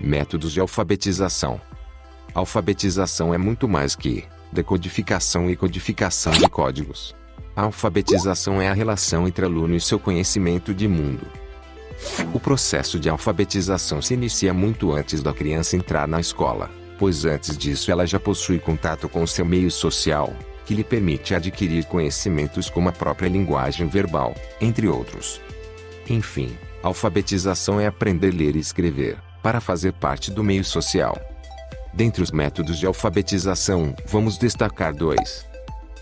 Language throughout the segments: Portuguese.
Métodos de alfabetização. Alfabetização é muito mais que decodificação e codificação de códigos. A alfabetização é a relação entre aluno e seu conhecimento de mundo. O processo de alfabetização se inicia muito antes da criança entrar na escola, pois antes disso ela já possui contato com o seu meio social, que lhe permite adquirir conhecimentos como a própria linguagem verbal, entre outros. Enfim, alfabetização é aprender a ler e escrever, para fazer parte do meio social. Dentre os métodos de alfabetização, vamos destacar dois,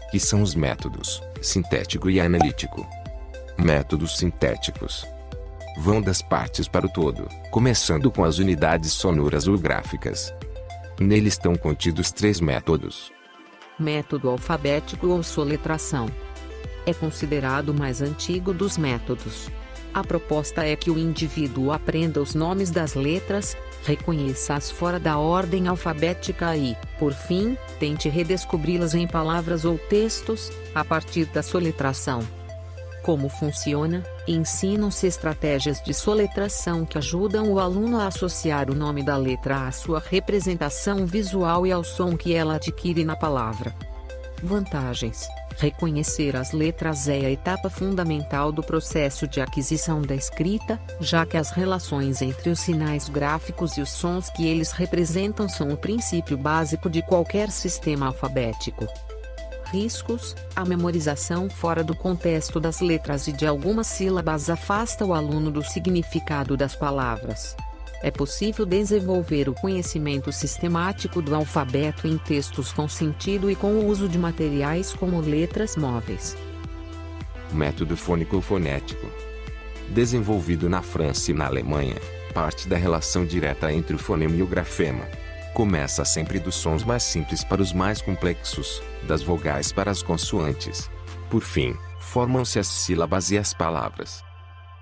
que são os métodos sintético e analítico. Métodos sintéticos vão das partes para o todo, começando com as unidades sonoras ou gráficas. Neles estão contidos três métodos. Método alfabético ou soletração. É considerado o mais antigo dos métodos. A proposta é que o indivíduo aprenda os nomes das letras, reconheça-as fora da ordem alfabética e, por fim, tente redescobri-las em palavras ou textos, a partir da soletração. Como funciona? Ensinam-se estratégias de soletração que ajudam o aluno a associar o nome da letra à sua representação visual e ao som que ela adquire na palavra. Vantagens: reconhecer as letras é a etapa fundamental do processo de aquisição da escrita, já que as relações entre os sinais gráficos e os sons que eles representam são o princípio básico de qualquer sistema alfabético. Riscos: a memorização fora do contexto das letras e de algumas sílabas afasta o aluno do significado das palavras. É possível desenvolver o conhecimento sistemático do alfabeto em textos com sentido e com o uso de materiais como letras móveis. Método fônico-fonético. Desenvolvido na França e na Alemanha, parte da relação direta entre o fonema e o grafema. Começa sempre dos sons mais simples para os mais complexos, das vogais para as consoantes. Por fim, formam-se as sílabas e as palavras.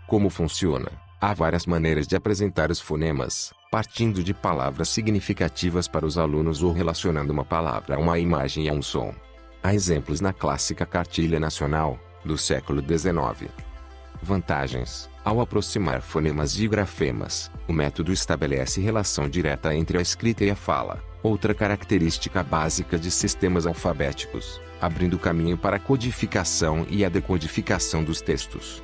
Como funciona? Há várias maneiras de apresentar os fonemas, partindo de palavras significativas para os alunos ou relacionando uma palavra a uma imagem e a um som. Há exemplos na clássica Cartilha Nacional, do século XIX. Vantagens: ao aproximar fonemas e grafemas, o método estabelece relação direta entre a escrita e a fala, outra característica básica de sistemas alfabéticos, abrindo caminho para a codificação e a decodificação dos textos.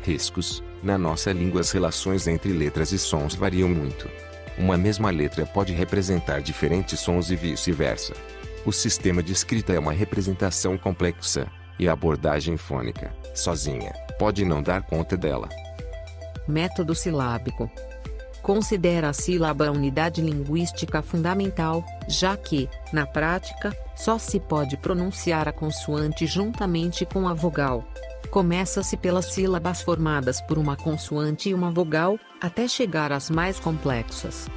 Riscos: na nossa língua as relações entre letras e sons variam muito. Uma mesma letra pode representar diferentes sons e vice-versa. O sistema de escrita é uma representação complexa, e a abordagem fônica, sozinha, pode não dar conta dela. Método silábico. Considera a sílaba a unidade linguística fundamental, já que, na prática, só se pode pronunciar a consoante juntamente com a vogal. Começa-se pelas sílabas formadas por uma consoante e uma vogal, até chegar às mais complexas.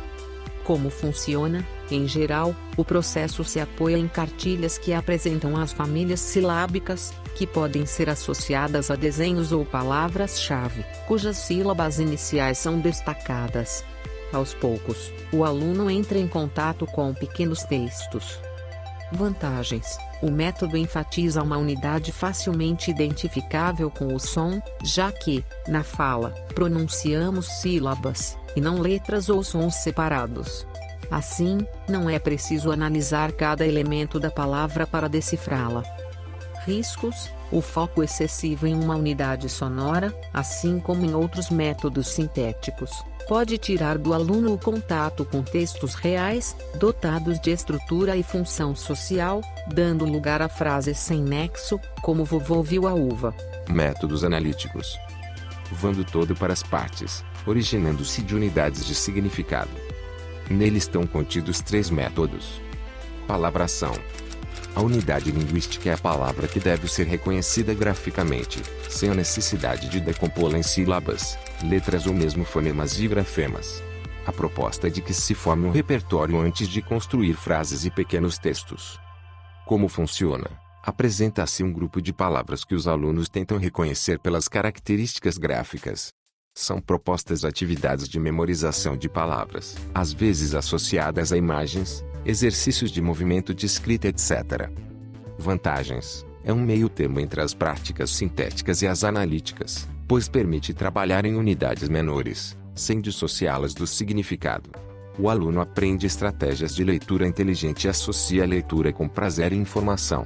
Como funciona? Em geral, o processo se apoia em cartilhas que apresentam as famílias silábicas, que podem ser associadas a desenhos ou palavras-chave, cujas sílabas iniciais são destacadas. Aos poucos, o aluno entra em contato com pequenos textos. Vantagens: o método enfatiza uma unidade facilmente identificável com o som, já que, na fala, pronunciamos sílabas, e não letras ou sons separados. Assim, não é preciso analisar cada elemento da palavra para decifrá-la. Riscos: o foco excessivo em uma unidade sonora, assim como em outros métodos sintéticos, pode tirar do aluno o contato com textos reais, dotados de estrutura e função social, dando lugar a frases sem nexo, como vovô viu a uva. Métodos analíticos. Vão do todo para as partes, originando-se de unidades de significado. Neles estão contidos três métodos. Palavração. A unidade linguística é a palavra que deve ser reconhecida graficamente, sem a necessidade de decompô-la em sílabas, letras ou mesmo fonemas e grafemas. A proposta é de que se forme um repertório antes de construir frases e pequenos textos. Como funciona? Apresenta-se um grupo de palavras que os alunos tentam reconhecer pelas características gráficas. São propostas atividades de memorização de palavras, às vezes associadas a imagens, exercícios de movimento de escrita, etc. Vantagens: é um meio termo entre as práticas sintéticas e as analíticas, pois permite trabalhar em unidades menores, sem dissociá-las do significado. O aluno aprende estratégias de leitura inteligente e associa a leitura com prazer e informação.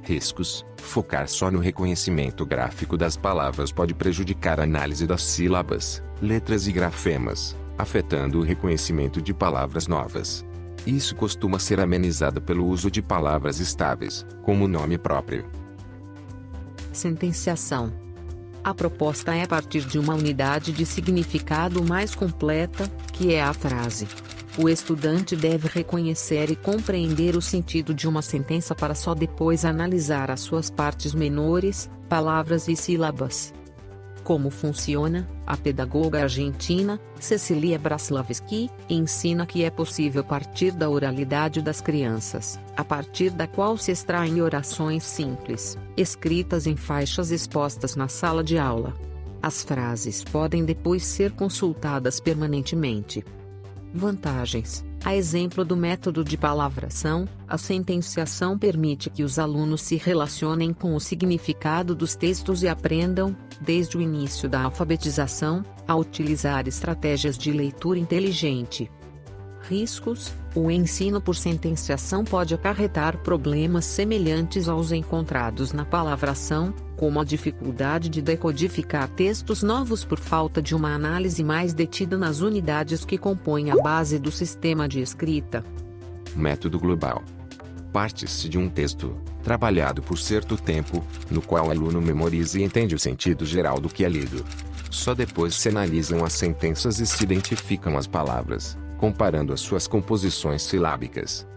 Riscos: focar só no reconhecimento gráfico das palavras pode prejudicar a análise das sílabas, letras e grafemas, afetando o reconhecimento de palavras novas. Isso costuma ser amenizado pelo uso de palavras estáveis, como o nome próprio. Sentenciação. A proposta é partir de uma unidade de significado mais completa, que é a frase. O estudante deve reconhecer e compreender o sentido de uma sentença para só depois analisar as suas partes menores, palavras e sílabas. Como funciona? A pedagoga argentina, Cecilia Braslavski, ensina que é possível partir da oralidade das crianças, a partir da qual se extraem orações simples, escritas em faixas expostas na sala de aula. As frases podem depois ser consultadas permanentemente. Vantagens: a exemplo do método de palavração, a sentenciação permite que os alunos se relacionem com o significado dos textos e aprendam, desde o início da alfabetização, a utilizar estratégias de leitura inteligente. Riscos: o ensino por sentenciação pode acarretar problemas semelhantes aos encontrados na palavração, como a dificuldade de decodificar textos novos por falta de uma análise mais detida nas unidades que compõem a base do sistema de escrita. Método global. Parte-se de um texto, trabalhado por certo tempo, no qual o aluno memoriza e entende o sentido geral do que é lido. Só depois se analisam as sentenças e se identificam as palavras, comparando as suas composições silábicas.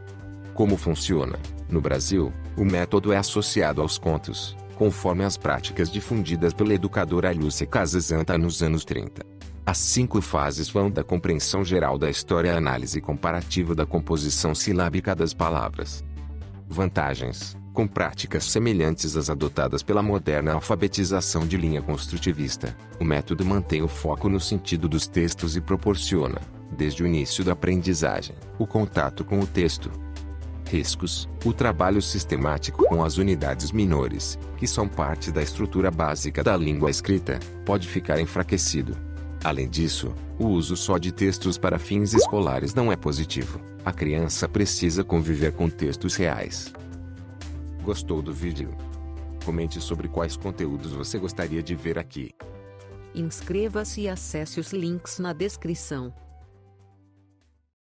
Como funciona? No Brasil, o método é associado aos contos, conforme as práticas difundidas pela educadora Lúcia Casasanta nos anos 30. As 5 fases vão da compreensão geral da história à análise comparativa da composição silábica das palavras. Vantagens: com práticas semelhantes às adotadas pela moderna alfabetização de linha construtivista, o método mantém o foco no sentido dos textos e proporciona, desde o início da aprendizagem, o contato com o texto. Riscos: o trabalho sistemático com as unidades menores, que são parte da estrutura básica da língua escrita, pode ficar enfraquecido. Além disso, o uso só de textos para fins escolares não é positivo. A criança precisa conviver com textos reais. Gostou do vídeo? Comente sobre quais conteúdos você gostaria de ver aqui. Inscreva-se e acesse os links na descrição.